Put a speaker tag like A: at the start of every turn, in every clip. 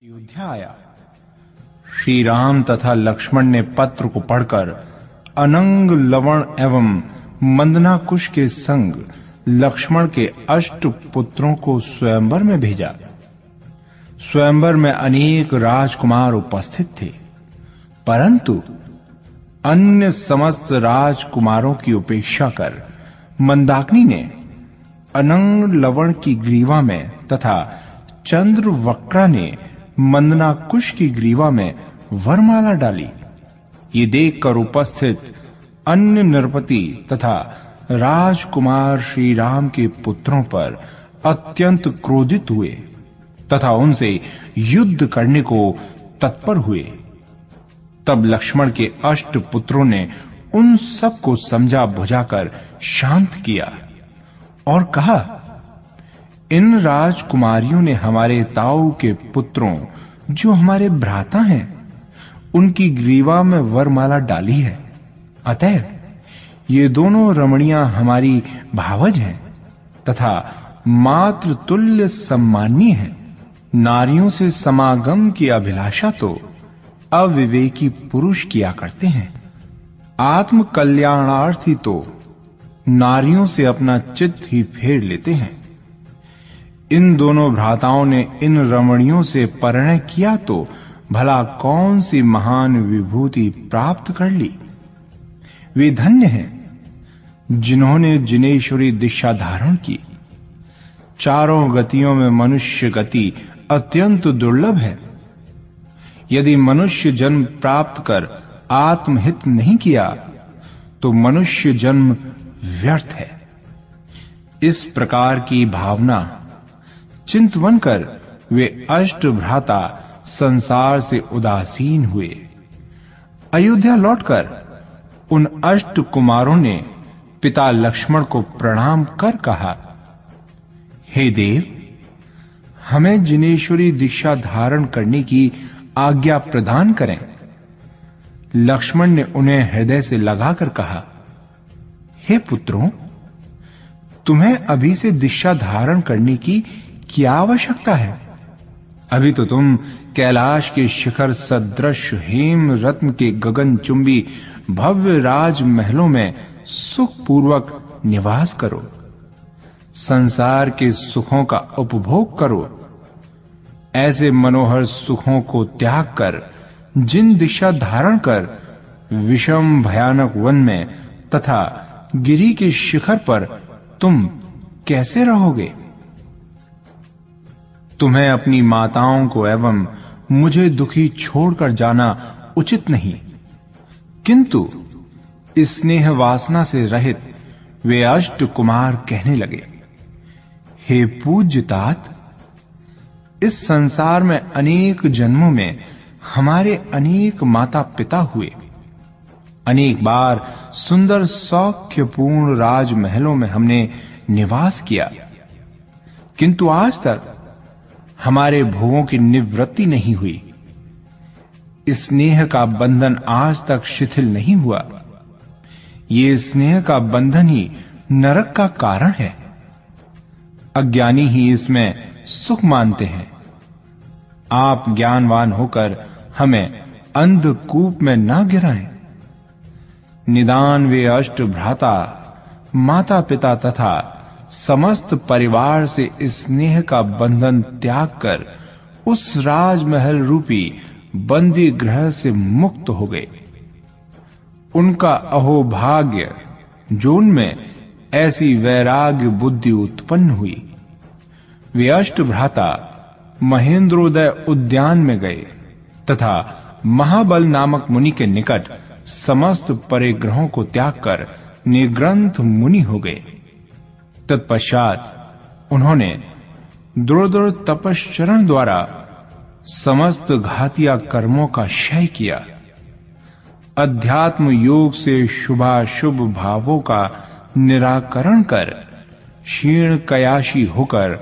A: अयोध्या आया। श्री राम तथा लक्ष्मण ने पत्र को पढ़कर अनंग, लवण एवं मंदनाकुश के संग लक्ष्मण के 8 पुत्रों को स्वयंवर में भेजा। स्वयंवर में अनेक राजकुमार उपस्थित थे, परंतु अन्य समस्त राजकुमारों की उपेक्षा कर मंदाकिनी ने अनंग लवण की ग्रीवा में तथा चंद्रवक्रा ने मंदनाकुश की ग्रीवा में वरमाला डाली। ये देखकर उपस्थित अन्य नरपति तथा राजकुमार श्री राम के पुत्रों पर अत्यंत क्रोधित हुए तथा उनसे युद्ध करने को तत्पर हुए। तब लक्ष्मण के 8 पुत्रों ने उन सब को समझा बुझाकर शांत किया और कहा, इन राजकुमारियों ने हमारे ताऊ के पुत्रों जो हमारे भ्राता हैं उनकी ग्रीवा में वरमाला डाली है। अतः ये दोनों रमणियां हमारी भावज हैं तथा मातृ तुल्य सम्मानीय हैं। नारियों से समागम की अभिलाषा तो अविवेकी पुरुष किया करते हैं, आत्म कल्याणार्थी तो नारियों से अपना चित्त ही फेर लेते हैं। इन दोनों भ्राताओं ने इन रमणियों से परिणय किया तो भला कौन सी महान विभूति प्राप्त कर ली। वे धन्य हैं जिन्होंने जिनेश्वरी दीक्षा धारण की। चारों गतियों में मनुष्य गति अत्यंत दुर्लभ है। यदि मनुष्य जन्म प्राप्त कर आत्महित नहीं किया तो मनुष्य जन्म व्यर्थ है। इस प्रकार की भावना चिंतवन कर वे 8 भ्राता संसार से उदासीन हुए। अयोध्या लौटकर उन 8 कुमारों ने पिता लक्ष्मण को प्रणाम कर कहा, हे देव, हमें जिनेश्वरी दीक्षा धारण करने की आज्ञा प्रदान करें। लक्ष्मण ने उन्हें हृदय से लगाकर कहा, हे पुत्रों, तुम्हें अभी से दीक्षा धारण करने की क्या आवश्यकता है? अभी तो तुम कैलाश के शिखर सदृश हेम रत्न के गगनचुंबी भव्य राजमहलों में सुखपूर्वक निवास करो, संसार के सुखों का उपभोग करो। ऐसे मनोहर सुखों को त्याग कर जिन दीक्षा धारण कर विषम भयानक वन में तथा गिरी के शिखर पर तुम कैसे रहोगे? तुम्हें अपनी माताओं को एवं मुझे दुखी छोड़कर जाना उचित नहीं। किंतु स्नेह वासना से रहित वे 8 कुमार कहने लगे, हे पूज्य तात, इस संसार में अनेक जन्मों में हमारे अनेक माता पिता हुए। अनेक बार सुंदर सौख्यपूर्ण राजमहलों में हमने निवास किया, किंतु आज तक हमारे भोगों की निवृत्ति नहीं हुई। स्नेह का बंधन आज तक शिथिल नहीं हुआ। ये स्नेह का बंधन ही नरक का कारण है। अज्ञानी ही इसमें सुख मानते हैं। आप ज्ञानवान होकर हमें अंधकूप में ना गिराएं। निदान वे 8 भ्राता, माता पिता तथा समस्त परिवार से स्नेह का बंधन त्याग कर उस राजमहल रूपी बंदी गृह से मुक्त हो गए। उनका अहोभाग्य जो उनमें ऐसी वैराग्य बुद्धि उत्पन्न हुई। वे 8 भ्राता महेंद्रोदय उद्यान में गए तथा महाबल नामक मुनि के निकट समस्त परिग्रहों को त्याग कर निग्रंथ मुनि हो गए। तत्पश्चात उन्होंने दृढ़ तपश्चरण द्वारा समस्त घातिया कर्मों का क्षय किया। अध्यात्म योग से शुभाशुभ भावों का निराकरण कर क्षीण कयाशी होकर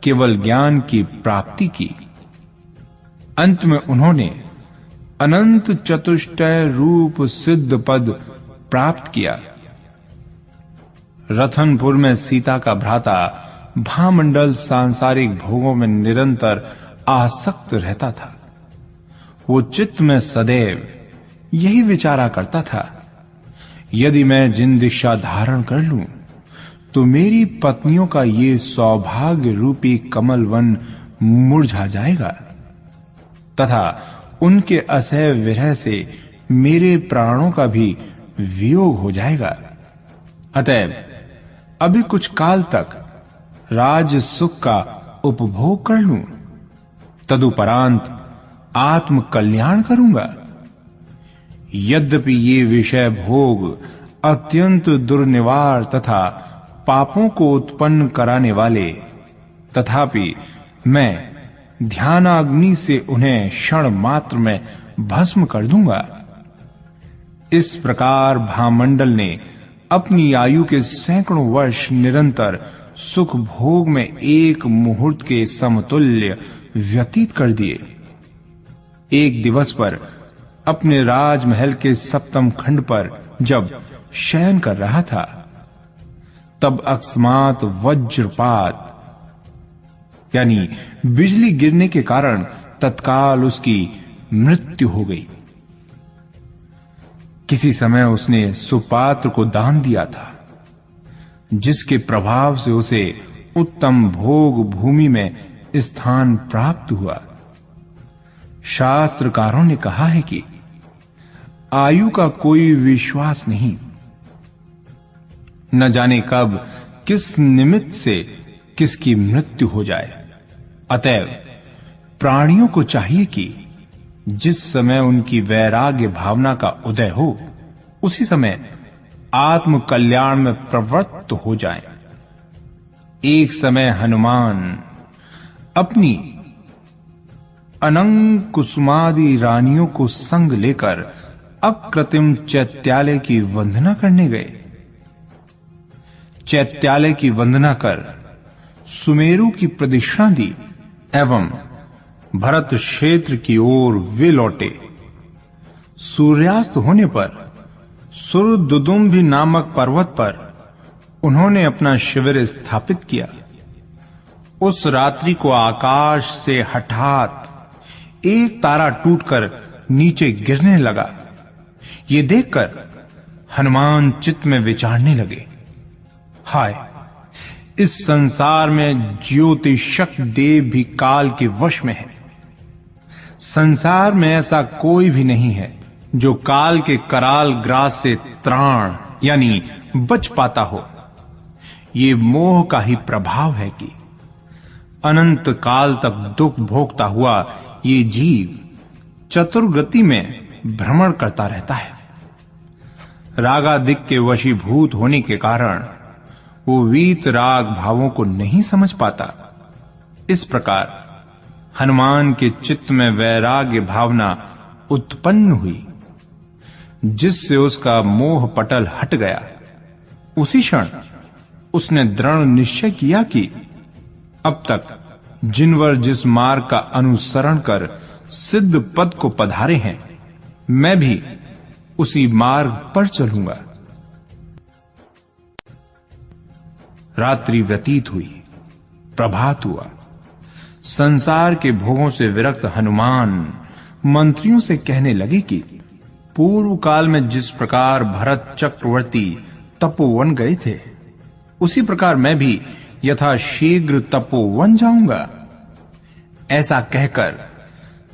A: केवल ज्ञान की प्राप्ति की। अंत में उन्होंने अनंत चतुष्टय रूप सिद्ध पद प्राप्त किया। रतनपुर में सीता का भ्राता भामंडल सांसारिक भोगों में निरंतर आसक्त रहता था। वो चित्त में सदैव यही विचारा करता था, यदि मैं जिन दीक्षा धारण कर लूं तो मेरी पत्नियों का ये सौभाग्य रूपी कमल वन मुरझा जाएगा तथा उनके असह्य विरह से मेरे प्राणों का भी वियोग हो जाएगा। अतएव अभी कुछ काल तक राज सुख का उपभोग कर लूं, तदुपरांत आत्म कल्याण करूंगा। यद्यपि ये विषय भोग अत्यंत दुर्निवार तथा पापों को उत्पन्न कराने वाले, तथापि मैं ध्यानाग्नि से उन्हें क्षण मात्र में भस्म कर दूंगा। इस प्रकार भामंडल ने अपनी आयु के सैकड़ों वर्ष निरंतर सुख भोग में एक मुहूर्त के समतुल्य व्यतीत कर दिए। एक दिवस पर अपने राजमहल के सप्तम खंड पर जब शयन कर रहा था, तब अकस्मात वज्रपात यानी बिजली गिरने के कारण तत्काल उसकी मृत्यु हो गई। किसी समय उसने सुपात्र को दान दिया था, जिसके प्रभाव से उसे उत्तम भोग भूमि में स्थान प्राप्त हुआ। शास्त्रकारों ने कहा है कि आयु का कोई विश्वास नहीं, न जाने कब किस निमित्त से किसकी मृत्यु हो जाए। अतएव प्राणियों को चाहिए कि जिस समय उनकी वैराग्य भावना का उदय हो, उसी समय आत्म कल्याण में प्रवृत्त हो जाएं। एक समय हनुमान अपनी अनंग कुसुमादि रानियों को संग लेकर अकृत्रिम चैत्यालय की वंदना करने गए। चैत्यालय की वंदना कर सुमेरु की प्रदक्षिणा दी एवं भरत क्षेत्र की ओर वे लौटे। सूर्यास्त होने पर सुरदुदुम्भी नामक पर्वत पर उन्होंने अपना शिविर स्थापित किया। उस रात्रि को आकाश से हठात एक तारा टूटकर नीचे गिरने लगा। ये देखकर हनुमान चित्त में विचारने लगे, हाय, इस संसार में ज्योतिषक देव भी काल के वश में है। संसार में ऐसा कोई भी नहीं है जो काल के कराल ग्रास से त्राण यानी बच पाता हो। ये मोह का ही प्रभाव है कि अनंत काल तक दुख भोगता हुआ ये जीव चतुर्गति में भ्रमण करता रहता है। रागादिक के वशीभूत होने के कारण वो वीत राग भावों को नहीं समझ पाता। इस प्रकार हनुमान के चित्त में वैराग्य भावना उत्पन्न हुई, जिससे उसका मोह पटल हट गया। उसी क्षण उसने दृढ़ निश्चय किया कि अब तक जिनवर जिस मार्ग का अनुसरण कर सिद्ध पद को पधारे हैं, मैं भी उसी मार्ग पर चलूंगा। रात्रि व्यतीत हुई, प्रभात हुआ। संसार के भोगों से विरक्त हनुमान मंत्रियों से कहने लगे कि पूर्व काल में जिस प्रकार भरत चक्रवर्ती तपोवन गए थे, उसी प्रकार मैं भी यथाशीघ्र तपोवन जाऊंगा। ऐसा कहकर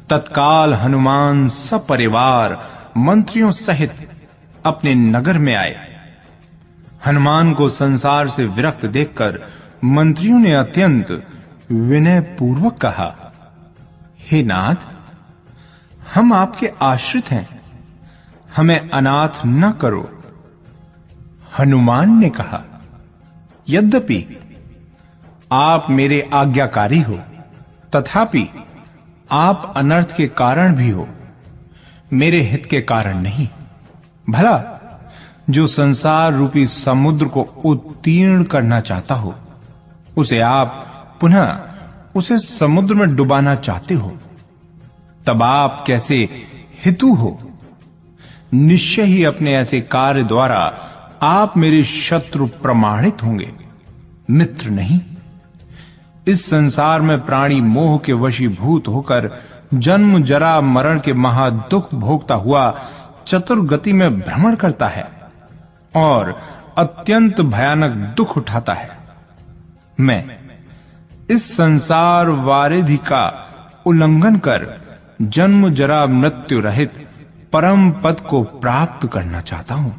A: तत्काल हनुमान सपरिवार मंत्रियों सहित अपने नगर में आए। हनुमान को संसार से विरक्त देखकर मंत्रियों ने अत्यंत विनय पूर्वक कहा, हे नाथ, हम आपके आश्रित हैं, हमें अनाथ न करो। हनुमान ने कहा, यद्यपि आप मेरे आज्ञाकारी हो, तथापि आप अनर्थ के कारण भी हो, मेरे हित के कारण नहीं। भला जो संसार रूपी समुद्र को उत्तीर्ण करना चाहता हो, उसे आप पुनः उसे समुद्र में डुबाना चाहते हो, तब आप कैसे हितु हो। निश्चय ही अपने ऐसे कार्य द्वारा आप मेरे शत्रु प्रमाणित होंगे, मित्र नहीं। इस संसार में प्राणी मोह के वशीभूत होकर जन्म जरा मरण के महादुख भोगता हुआ चतुर्गति में भ्रमण करता है और अत्यंत भयानक दुख उठाता है। मैं इस संसार वारिधि का उल्लंघन कर जन्म जरा मृत्यु रहित परम पद को प्राप्त करना चाहता हूं।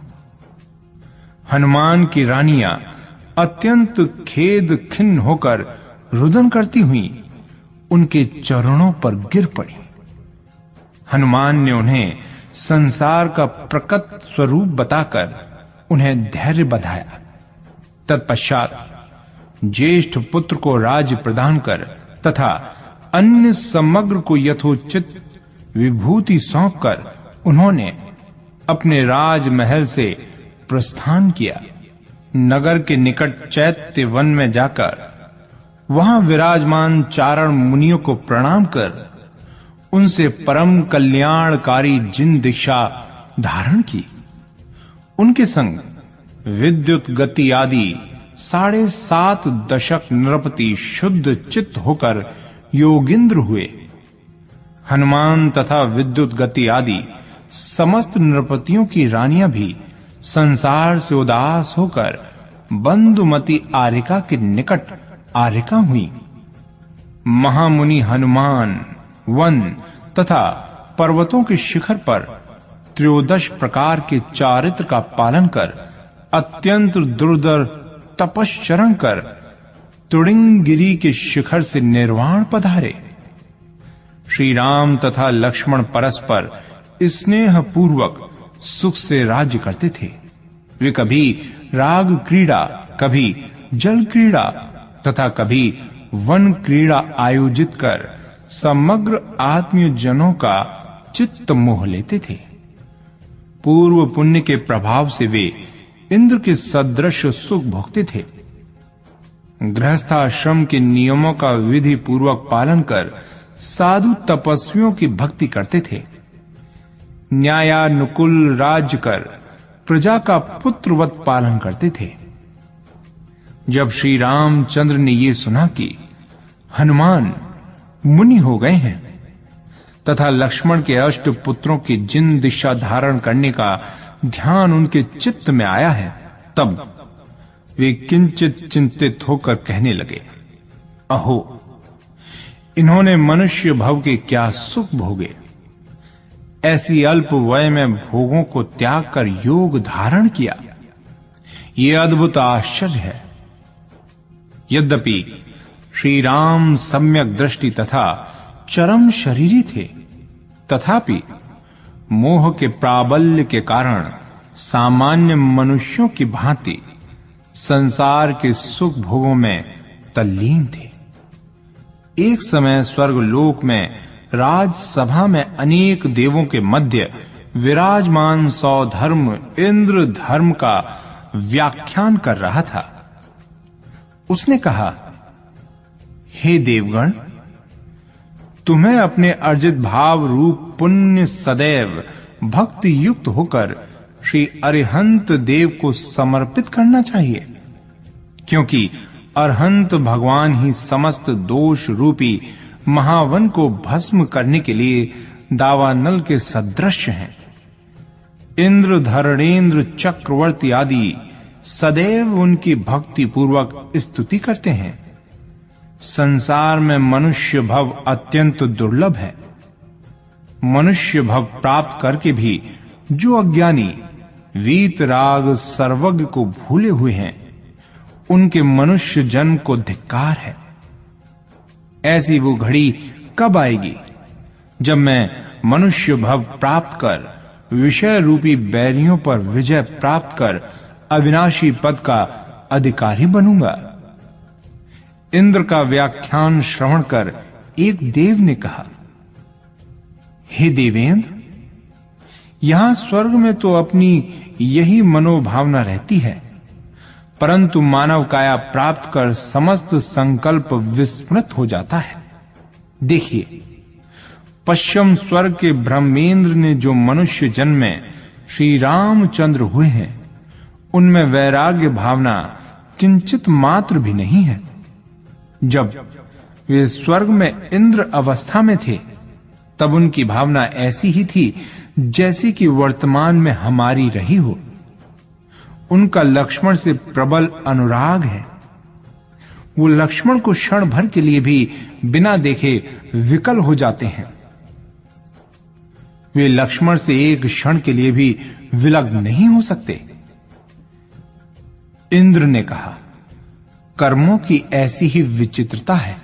A: हनुमान की रानियां अत्यंत खेद खिन्न होकर रुदन करती हुई उनके चरणों पर गिर पड़ी। हनुमान ने उन्हें संसार का प्रकट स्वरूप बताकर उन्हें धैर्य बधाया। तत्पश्चात ज्येष्ठ पुत्र को राज्य प्रदान कर तथा अन्य समग्र को यथोचित विभूति सौंपकर उन्होंने अपने राजमहल से प्रस्थान किया। नगर के निकट चैत्य वन में जाकर वहां विराजमान चारण मुनियों को प्रणाम कर उनसे परम कल्याणकारी जिन दीक्षा धारण की। उनके संग विद्युत गति आदि 7.5 दशक नृपति शुद्ध चित्त होकर योगिंद्र हुए। हनुमान तथा विद्युत गति आदि समस्त नृपतियों की रानियां भी संसार से उदास होकर बंधुमती आरिका के निकट आरिका हुई। महामुनि हनुमान वन तथा पर्वतों के शिखर पर 13 प्रकार के चारित्र का पालन कर अत्यंत दुर्धर तपश्चरण कर तुड़िंगगिरी के शिखर से निर्वाण पधारे। श्री राम तथा लक्ष्मण परस्पर स्नेह पूर्वक सुख से राज्य करते थे। वे कभी राग क्रीड़ा, कभी जल क्रीड़ा तथा कभी वन क्रीड़ा आयोजित कर समग्र आत्मीय जनों का चित्त मोह लेते थे। पूर्व पुण्य के प्रभाव से वे इंद्र के सदृश सुख भोगते थे। गृहस्थाश्रम के नियमों का विधि पूर्वक पालन कर साधु तपस्वियों की भक्ति करते थे। न्यायानुकूल राज्य कर प्रजा का पुत्रवत पालन करते थे। जब श्री रामचंद्र ने ये सुना कि हनुमान मुनि हो गए हैं तथा लक्ष्मण के अष्ट पुत्रों की जिन दिशा धारण करने का ध्यान उनके चित्त में आया है, तब वे किंचित चिंतित होकर कहने लगे, अहो, इन्होंने मनुष्य भव के क्या सुख भोगे। ऐसी अल्प वय में भोगों को त्याग कर योग धारण किया, ये अद्भुत आश्चर्य है। यद्यपि श्री राम सम्यक दृष्टि तथा चरम शरीरी थे, तथापि मोह के प्राबल्य के कारण सामान्य मनुष्यों की भांति संसार के सुख भोगों में तल्लीन थे। एक समय स्वर्गलोक में राजसभा में अनेक देवों के मध्य विराजमान सौधर्म इंद्र धर्म का व्याख्यान कर रहा था। उसने कहा, हे देवगण, तुम्हें अपने अर्जित भाव रूप पुण्य सदैव भक्ति युक्त होकर श्री अरिहंत देव को समर्पित करना चाहिए, क्योंकि अरहंत भगवान ही समस्त दोष रूपी महावन को भस्म करने के लिए दावानल के सदृश हैं। इंद्र, धरणेन्द्र, चक्रवर्ती आदि सदैव उनकी भक्ति पूर्वक स्तुति करते हैं। संसार में मनुष्य भव अत्यंत दुर्लभ है। मनुष्य भव प्राप्त करके भी जो अज्ञानी वीतराग सर्वज्ञ को भूले हुए हैं, उनके मनुष्य जन्म को धिक्कार है। ऐसी वो घड़ी कब आएगी जब मैं मनुष्य भव प्राप्त कर विषय रूपी बैरियों पर विजय प्राप्त कर अविनाशी पद का अधिकारी बनूंगा। इंद्र का व्याख्यान श्रवण कर एक देव ने कहा, हे देवेंद्र, यहां स्वर्ग में तो अपनी यही मनोभावना रहती है, परंतु मानव काया प्राप्त कर समस्त संकल्प विस्मृत हो जाता है। देखिए, पश्चिम स्वर्ग के ब्रह्मेंद्र ने जो मनुष्य जन्म में श्री रामचंद्र हुए हैं, उनमें वैराग्य भावना किंचित मात्र भी नहीं है। जब वे स्वर्ग में इंद्र अवस्था में थे, तब उनकी भावना ऐसी ही थी जैसी कि वर्तमान में हमारी रही हो। उनका लक्ष्मण से प्रबल अनुराग है। वो लक्ष्मण को क्षण भर के लिए भी बिना देखे विकल हो जाते हैं। वे लक्ष्मण से एक क्षण के लिए भी विलग नहीं हो सकते। इंद्र ने कहा, कर्मों की ऐसी ही विचित्रता है।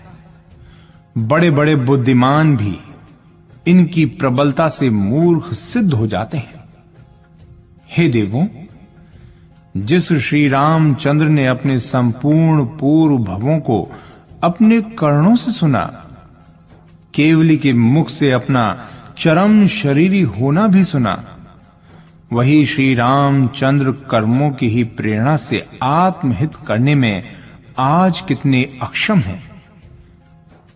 A: बड़े बड़े बुद्धिमान भी इनकी प्रबलता से मूर्ख सिद्ध हो जाते हैं। हे देवों, जिस श्री रामचंद्र ने अपने संपूर्ण पूर्व भवों को अपने कर्णों से सुना, केवली के मुख से अपना चरम शरीरी होना भी सुना, वही श्री रामचंद्र कर्मों की ही प्रेरणा से आत्महित करने में आज कितने अक्षम हैं।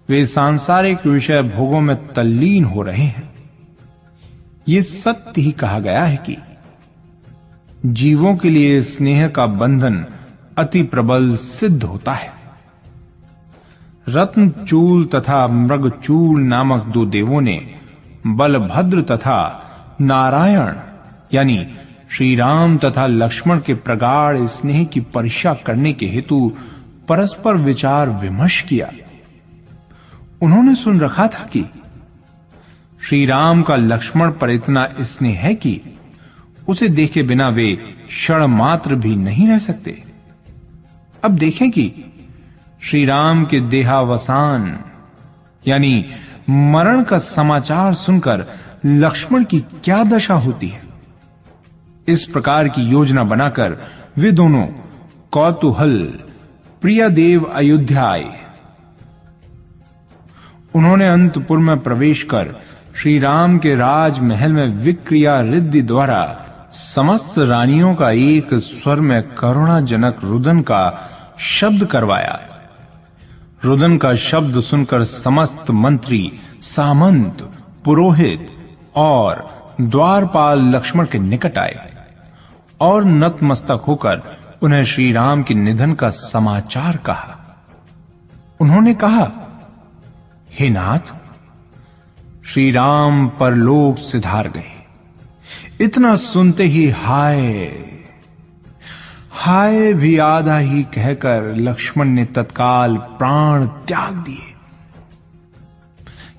A: वे सांसारिक विषय भोगों में तल्लीन हो रहे हैं। ये सत्य ही कहा गया है कि जीवों के लिए स्नेह का बंधन अति प्रबल सिद्ध होता है। रत्नचूल तथा मृगचूल नामक दो देवों ने बलभद्र तथा नारायण यानी श्री राम तथा लक्ष्मण के प्रगाढ़ स्नेह की परीक्षा करने के हेतु परस्पर विचार विमर्श किया। उन्होंने सुन रखा था कि श्री राम का लक्ष्मण पर इतना स्नेह है कि उसे देखे बिना वे क्षण मात्र भी नहीं रह सकते। अब देखें कि श्री राम के देहावसान यानी मरण का समाचार सुनकर लक्ष्मण की क्या दशा होती है। इस प्रकार की योजना बनाकर वे दोनों कौतूहल प्रियदेव अयोध्या आए। उन्होंने अंतपुर में प्रवेश कर श्री राम के राजमहल में विक्रिया रिद्धि द्वारा समस्त रानियों का एक स्वर में करुणाजनक रुदन का शब्द करवाया। रुदन का शब्द सुनकर समस्त मंत्री, सामंत, पुरोहित और द्वारपाल लक्ष्मण के निकट आए और नतमस्तक होकर उन्हें श्री राम के निधन का समाचार कहा। उन्होंने कहा, हे नाथ, श्री राम परलोक सिधार गए। इतना सुनते ही हाय हाय भी आधा ही कहकर लक्ष्मण ने तत्काल प्राण त्याग दिए।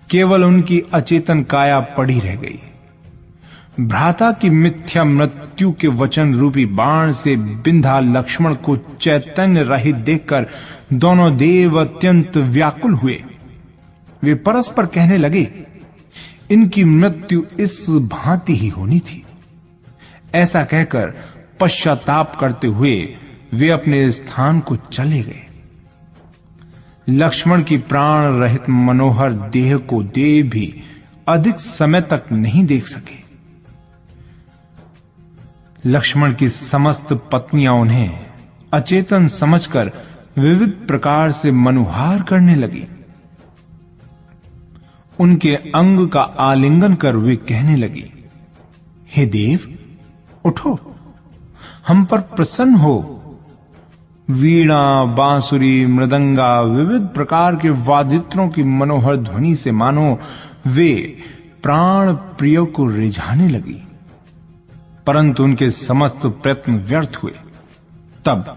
A: केवल उनकी अचेतन काया पड़ी रह गई। भ्राता की मिथ्या मृत्यु के वचन रूपी बाण से बिंधा लक्ष्मण को चैतन्य रहित देखकर दोनों देव अत्यंत व्याकुल हुए। वे परस्पर कहने लगे, इनकी मृत्यु इस भांति ही होनी थी। ऐसा कहकर पश्चाताप करते हुए वे अपने स्थान को चले गए। लक्ष्मण की प्राण रहित मनोहर देह को देव भी अधिक समय तक नहीं देख सके। लक्ष्मण की समस्त पत्नियां उन्हें अचेतन समझकर विविध प्रकार से मनुहार करने लगी। उनके अंग का आलिंगन कर वे कहने लगी, हे देव, उठो, हम पर प्रसन्न हो। वीणा, बांसुरी, मृदंगा, विविध प्रकार के वादित्रों की मनोहर ध्वनि से मानो वे प्राण प्रिय को रिझाने लगी, परंतु उनके समस्त प्रयत्न व्यर्थ हुए। तब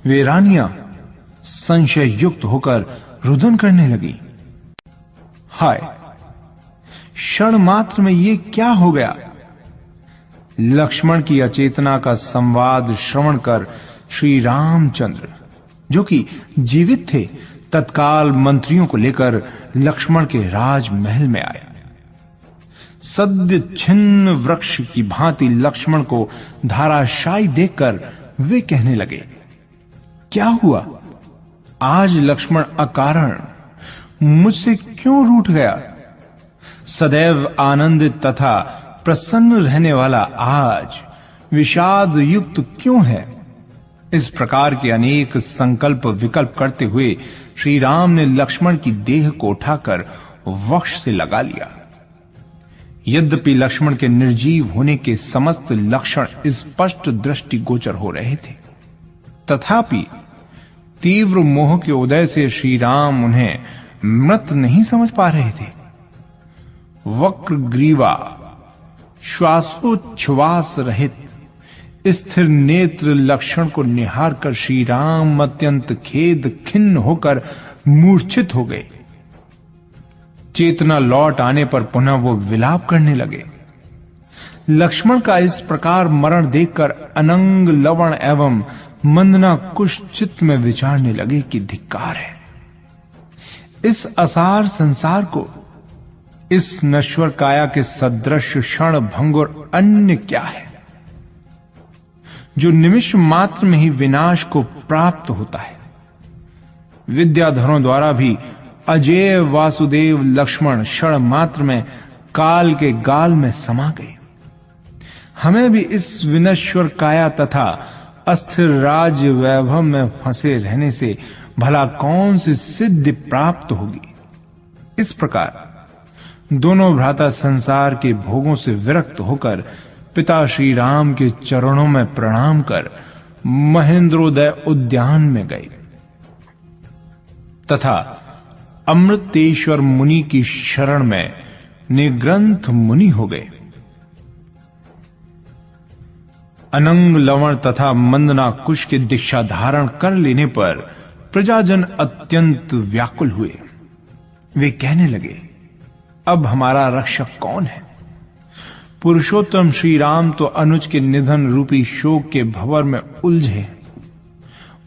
A: वे रानियां संशय युक्त होकर रुदन करने लगी, हाय, क्षण मात्र में ये क्या हो गया। लक्ष्मण की अचेतना का संवाद श्रवण कर श्री रामचंद्र, जो कि जीवित थे, तत्काल मंत्रियों को लेकर लक्ष्मण के राजमहल में आए। सद्य छिन्न वृक्ष की भांति लक्ष्मण को धाराशायी देखकर वे कहने लगे, क्या हुआ? आज लक्ष्मण अकारण मुझसे क्यों रूठ गया? सदैव आनंदित तथा प्रसन्न रहने वाला आज विषाद युक्त क्यों है? इस प्रकार के अनेक संकल्प विकल्प करते हुए श्री राम ने लक्ष्मण की देह को उठाकर वक्ष से लगा लिया। यद्यपि लक्ष्मण के निर्जीव होने के समस्त लक्षण स्पष्ट दृष्टि गोचर हो रहे थे, तथापि तीव्र मोह के उदय से श्री राम उन्हें मृत नहीं समझ पा रहे थे। वक्र ग्रीवा, श्वासोच्छ्वास रहित स्थिर नेत्र लक्ष्मण को निहार कर श्री राम अत्यंत खेद खिन्न होकर मूर्छित हो गए। चेतना लौट आने पर पुनः वो विलाप करने लगे। लक्ष्मण का इस प्रकार मरण देखकर अनंग, लवण एवं मंदना कुश चित्त में विचारने लगे कि धिक्कार है। इस असार संसार को, इस नश्वर काया के सदृश क्षण भंगुर अन्य क्या है जो निमिष मात्र में ही विनाश को प्राप्त होता है। विद्याधरों द्वारा भी अजेय वासुदेव लक्ष्मण क्षण मात्र में काल के गाल में समा गए। हमें भी इस विनश्वर काया तथा अस्थिर राज्य वैभव में फंसे रहने से भला कौन सी सिद्धि प्राप्त होगी। इस प्रकार दोनों भ्राता संसार के भोगों से विरक्त होकर पिता श्री राम के चरणों में प्रणाम कर महेंद्रोदय उद्यान में गए तथा अमृतेश्वर मुनि की शरण में निग्रंथ मुनि हो गए। अनंग, लवण तथा मंदना कुश के दीक्षा धारण कर लेने पर प्रजाजन अत्यंत व्याकुल हुए। वे कहने लगे, अब हमारा रक्षक कौन है? पुरुषोत्तम श्री राम तो अनुज के निधन रूपी शोक के भंवर में उलझे।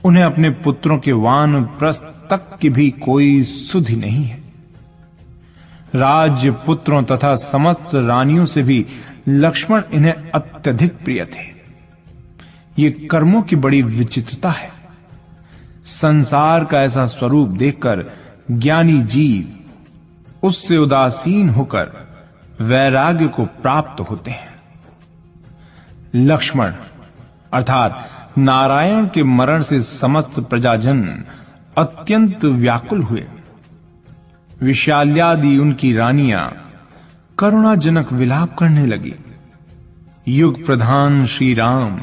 A: उन्हें अपने पुत्रों के वानप्रस्थ तक की भी कोई सुधि नहीं है। राज्य, पुत्रों तथा समस्त रानियों से भी लक्ष्मण इन्हें अत्यधिक प्रिय थे। ये कर्मों की बड़ी विचित्रता है। संसार का ऐसा स्वरूप देखकर ज्ञानी जीव उससे उदासीन होकर वैराग्य को प्राप्त होते हैं। लक्ष्मण अर्थात नारायण के मरण से समस्त प्रजाजन अत्यंत व्याकुल हुए। विशाल्यादि उनकी रानियां करुणाजनक विलाप करने लगी। युग प्रधान श्री राम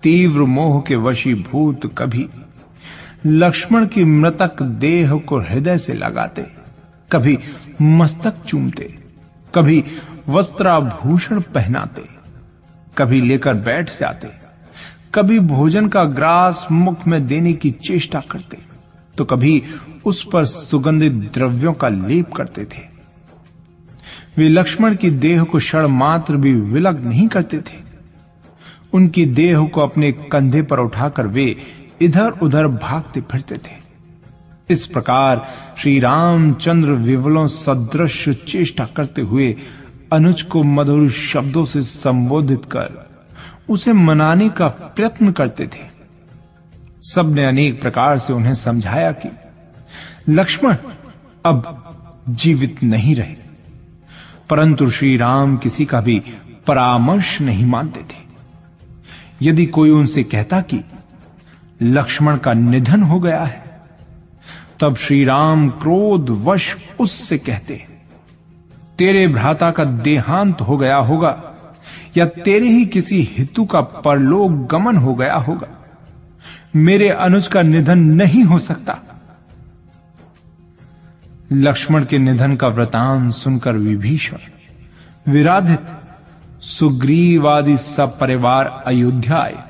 A: तीव्र मोह के वशीभूत कभी लक्ष्मण की मृतक देह को हृदय से लगाते, कभी मस्तक चूमते, कभी वस्त्राभूषण पहनाते, कभी लेकर बैठ जाते, कभी भोजन का ग्रास मुख में देने की चेष्टा करते, तो कभी उस पर सुगंधित द्रव्यों का लेप करते थे। वे लक्ष्मण की देह को क्षण मात्र भी विलग नहीं करते थे। उनकी देह को अपने कंधे पर उठाकर वे इधर उधर भागते फिरते थे। इस प्रकार श्री रामचंद्र विवलों सदृश चेष्टा करते हुए अनुज को मधुर शब्दों से संबोधित कर उसे मनाने का प्रयत्न करते थे। सबने अनेक प्रकार से उन्हें समझाया कि लक्ष्मण अब जीवित नहीं रहे, परंतु श्री राम किसी का भी परामर्श नहीं मानते थे। यदि कोई उनसे कहता कि लक्ष्मण का निधन हो गया है, तब श्री राम क्रोधवश उससे कहते, तेरे भ्राता का देहांत हो गया होगा या तेरे ही किसी हितु का परलोक गमन हो गया होगा। मेरे अनुज का निधन नहीं हो सकता। लक्ष्मण के निधन का वृतांत सुनकर विभीषण, विराधित, सुग्रीव आदि सब परिवार अयोध्या आए।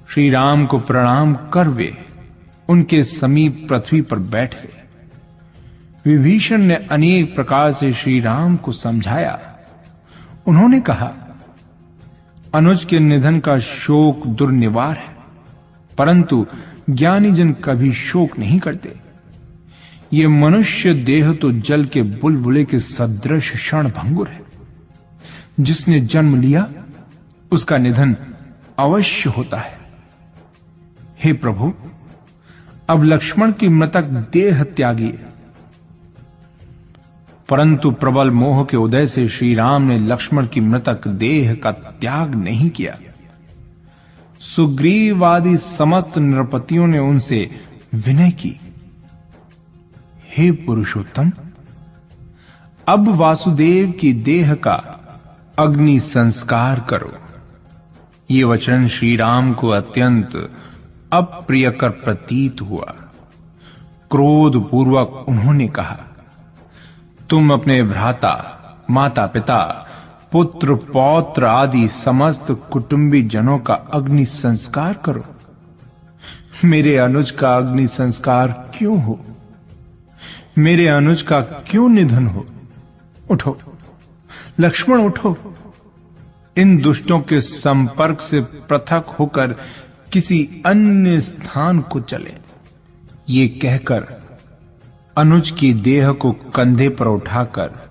A: श्री राम को प्रणाम कर वे उनके समीप पृथ्वी पर बैठ गए। विभीषण ने अनेक प्रकार से श्री राम को समझाया। उन्होंने कहा, अनुज के निधन का शोक दुर्निवार है, परंतु ज्ञानी जन कभी शोक नहीं करते। ये मनुष्य देह तो जल के बुलबुले के सदृश क्षण भंगुर है। जिसने जन्म लिया उसका निधन अवश्य होता है। हे प्रभु, अब लक्ष्मण की मृतक देह त्यागिए। परंतु प्रबल मोह के उदय से श्री राम ने लक्ष्मण की मृतक देह का त्याग नहीं किया। सुग्रीव आदि समस्त नृपतियों ने उनसे विनय की, हे पुरुषोत्तम, अब वासुदेव की देह का अग्नि संस्कार करो। ये वचन श्री राम को अत्यंत अप्रियकर प्रतीत हुआ। क्रोध पूर्वक उन्होंने कहा, तुम अपने भ्राता, माता पिता, पुत्र पौत्र आदि समस्त कुटुंबी जनों का अग्नि संस्कार करो। मेरे अनुज का अग्नि संस्कार क्यों हो? मेरे अनुज का क्यों निधन हो? उठो लक्ष्मण, उठो। इन दुष्टों के संपर्क से पृथक होकर किसी अन्य स्थान को चले। ये कहकर अनुज की देह को कंधे पर उठाकर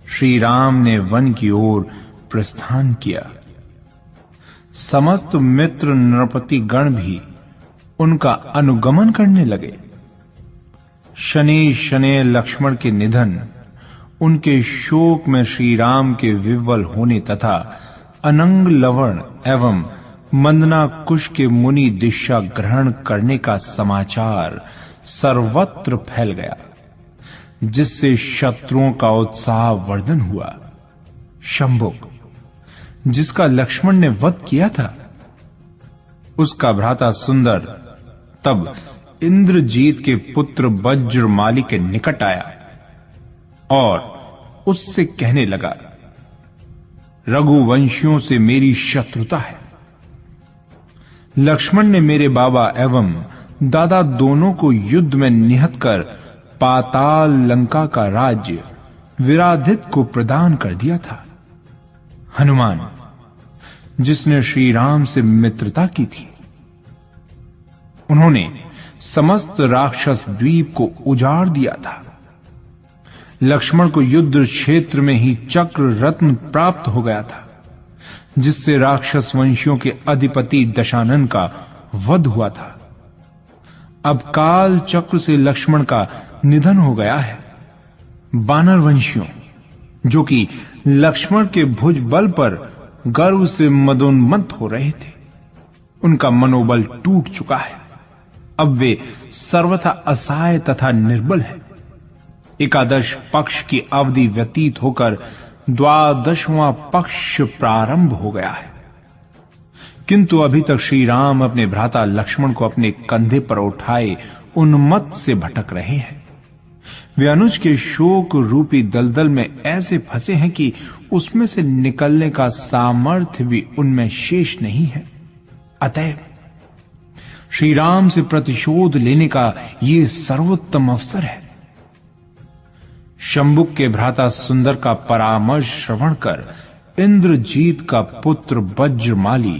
A: श्री राम ने वन की ओर प्रस्थान किया। समस्त मित्र नृपति गण भी उनका अनुगमन करने लगे। शनि शनि लक्ष्मण के निधन, उनके शोक में श्री राम के विह्वल होने तथा अनंग लवण एवं मंदना कुश के मुनि दीक्षा ग्रहण करने का समाचार सर्वत्र फैल गया, जिससे शत्रुओं का उत्साह वर्धन हुआ। शंभुक, जिसका लक्ष्मण ने वध किया था, उसका भ्राता सुंदर तब इंद्रजीत के पुत्र वज्रमाली के निकट आया और उससे कहने लगा, रघुवंशियों से मेरी शत्रुता है। लक्ष्मण ने मेरे बाबा एवं दादा दोनों को युद्ध में निहत कर पाताल लंका का राज्य विराधित को प्रदान कर दिया था। हनुमान, जिसने श्री राम से मित्रता की थी, उन्होंने समस्त राक्षस द्वीप को उजाड़ दिया था। लक्ष्मण को युद्ध क्षेत्र में ही चक्र रत्न प्राप्त हो गया था, जिससे राक्षस वंशियों के अधिपति दशानन का वध हुआ था। अब काल चक्र से लक्ष्मण का निधन हो गया है। वानर वंशियों, जो कि लक्ष्मण के भुज बल पर गर्व से मदोन्मत्त हो रहे थे, उनका मनोबल टूट चुका है। अब वे सर्वथा असहाय तथा निर्बल हैं। एकादश पक्ष की अवधि व्यतीत होकर द्वादशवां पक्ष प्रारंभ हो गया है, किंतु अभी तक श्री राम अपने भ्राता लक्ष्मण को अपने कंधे पर उठाए उन्मत्त से भटक रहे हैं। वे अनुज के शोक रूपी दलदल में ऐसे फंसे हैं कि उसमें से निकलने का सामर्थ्य भी उनमें शेष नहीं है। अतएव श्री राम से प्रतिशोध लेने का ये सर्वोत्तम अवसर है। शंभुक के भ्राता सुंदर का परामर्श श्रवण कर इंद्रजीत का पुत्र वज्रमाली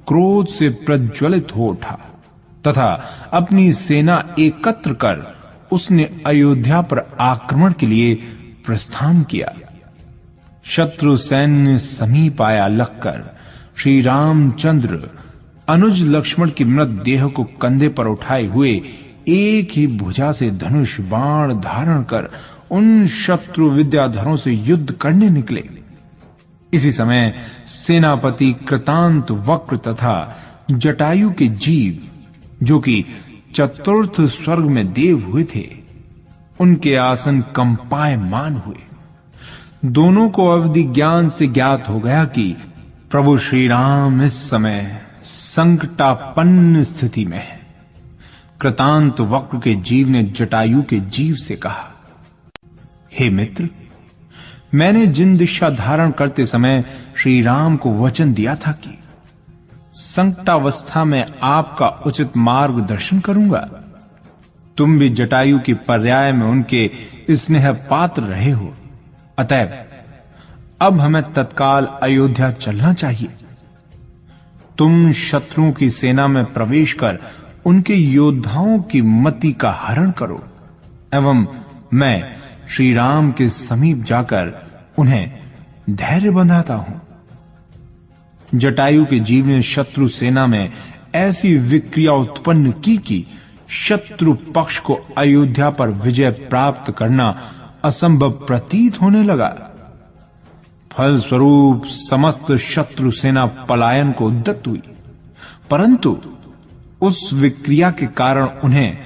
A: क्रोध से प्रज्वलित हो उठा तथा अपनी सेना एकत्र कर उसने अयोध्या पर आक्रमण के लिए प्रस्थान किया। शत्रु सैन्य समीप आया लगकर श्री रामचंद्र अनुज लक्ष्मण की मृत देह को कंधे पर उठाए हुए एक ही भुजा से धनुष बाण धारण कर उन शत्रु विद्याधरों से युद्ध करने निकले। इसी समय सेनापति कृतांत वक्र तथा जटायु के जीव, जो कि चतुर्थ स्वर्ग में देव हुए थे, उनके आसन कंपायमान हुए। दोनों को अवधि ज्ञान से ज्ञात हो गया कि प्रभु श्री राम इस समय संकटापन्न स्थिति में है। कृतांत वक्र के जीव ने जटायु के जीव से कहा, हे मित्र, मैंने जिन दिशा धारण करते समय श्री राम को वचन दिया था कि संकटावस्था में आपका उचित मार्गदर्शन करूंगा, तुम भी जटायु की पर्याय में उनके स्नेह पात्र रहे हो। अतएव अब हमें तत्काल अयोध्या चलना चाहिए। तुम शत्रुओं की सेना में प्रवेश कर उनके योद्धाओं की मति का हरण करो एवं मैं श्री राम के समीप जाकर उन्हें धैर्य बंधाता हूं। जटायु के जीव ने शत्रु सेना में ऐसी विक्रिया उत्पन्न की कि शत्रु पक्ष को अयोध्या पर विजय प्राप्त करना असंभव प्रतीत होने लगा। फलस्वरूप समस्त शत्रु सेना पलायन को उद्यत हुई, परंतु उस विक्रिया के कारण उन्हें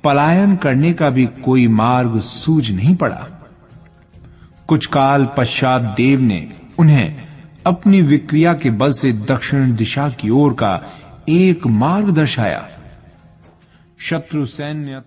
A: पलायन करने का भी कोई मार्ग सूझ नहीं पड़ा। कुछ काल पश्चात देव ने उन्हें अपनी विक्रिया के बल से दक्षिण दिशा की ओर का एक मार्ग दर्शाया शत्रु सैन्य